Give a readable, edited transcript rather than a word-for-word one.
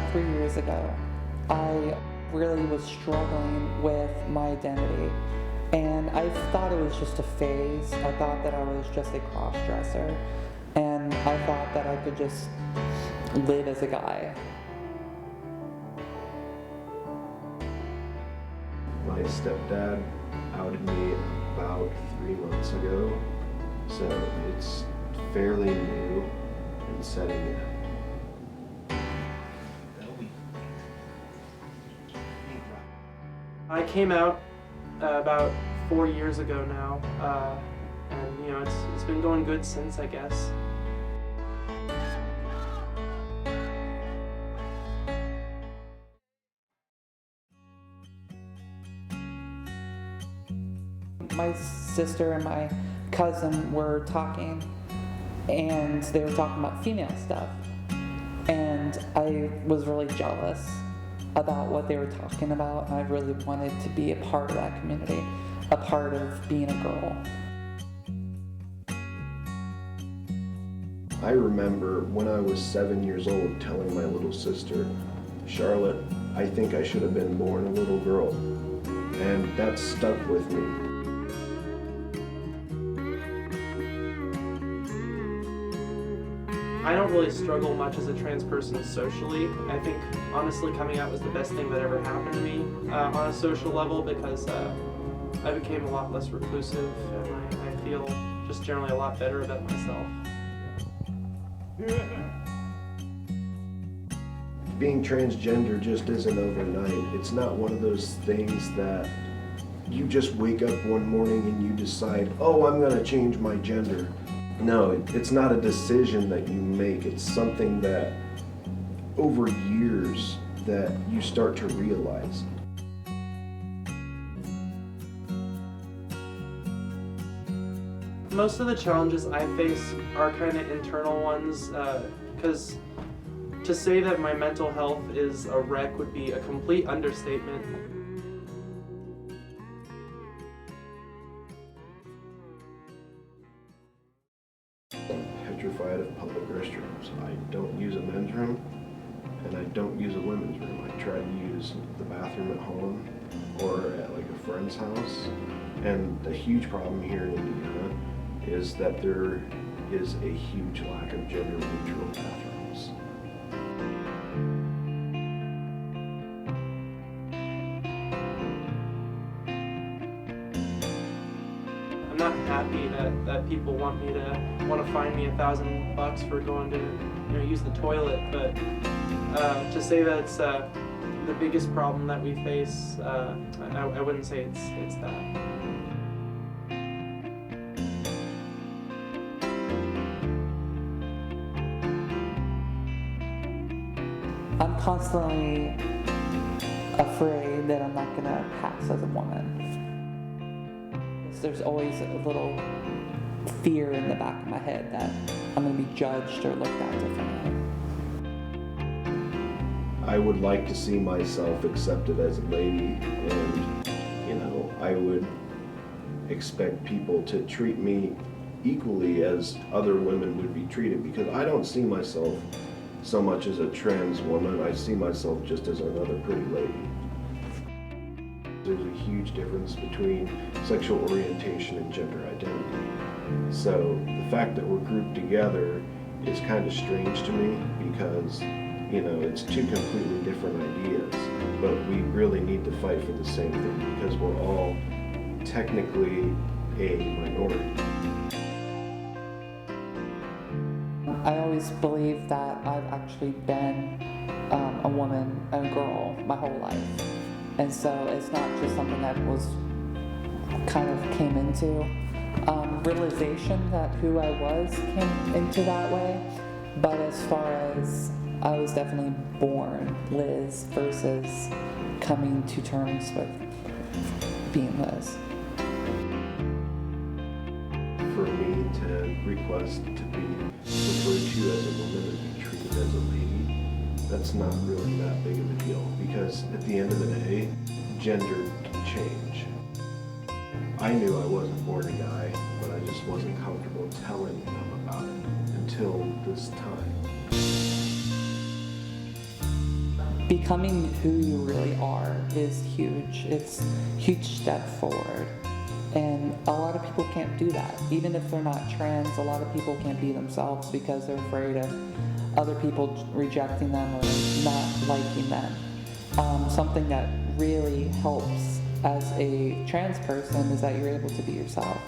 about 3 years ago, I really was struggling with my identity. And I thought it was just a phase. I thought that I was just a cross-dresser. And I thought that I could just live as a guy. My stepdad outed me about 3 months ago, so it's fairly new in setting it. I came out about 4 years ago now, and you know it's been going good since, I guess. My sister and my cousin were talking, and they were talking about female stuff, and I was really jealous about what they were talking about, and I really wanted to be a part of that community, a part of being a girl. I remember when I was 7 years old telling my little sister, Charlotte, I think I should have been born a little girl, and that stuck with me. I don't really struggle much as a trans person socially. I think honestly coming out was the best thing that ever happened to me on a social level, because I became a lot less reclusive, and I feel just generally a lot better about myself. Being transgender just isn't overnight. It's not one of those things that you just wake up one morning and you decide, oh, I'm gonna change my gender. No, it's not a decision that you make. It's something that over years that you start to realize. Most of the challenges I face are kind of internal ones, because to say that my mental health is a wreck would be a complete understatement. Petrified of public restrooms. I don't use a men's room, and I don't use a women's room. I try to use the bathroom at home or at like a friend's house. And the huge problem here in Indiana is that there is a huge lack of gender-neutral bathrooms. I'm not happy that people want to fine me $1,000 for going to use the toilet, but to say that it's the biggest problem that we face, I wouldn't say it's that. I'm constantly afraid that I'm not gonna pass as a woman. There's always a little fear in the back of my head that I'm gonna be judged or looked at differently. I would like to see myself accepted as a lady, and I would expect people to treat me equally as other women would be treated, because I don't see myself so much as a trans woman. I see myself just as another pretty lady. There's a huge difference between sexual orientation and gender identity. So the fact that we're grouped together is kind of strange to me, because it's two completely different ideas, but we really need to fight for the same thing, because we're all technically a minority. I always believe that I've actually been a woman and a girl my whole life. And so it's not just something that kind of came into realization that who I was came into that way. But as far as I was definitely born Liz versus coming to terms with being Liz. For me to request to be referred to as a woman and be treated as a lady, that's not really that big of a deal, because at the end of the day, gender can change. I knew I wasn't born a guy, but I just wasn't comfortable telling them about it until this time. becoming who you really are is huge. It's a huge step forward. And a lot of people can't do that. Even if they're not trans, a lot of people can't be themselves because they're afraid of other people rejecting them or not liking them. Something that really helps as a trans person is that you're able to be yourself.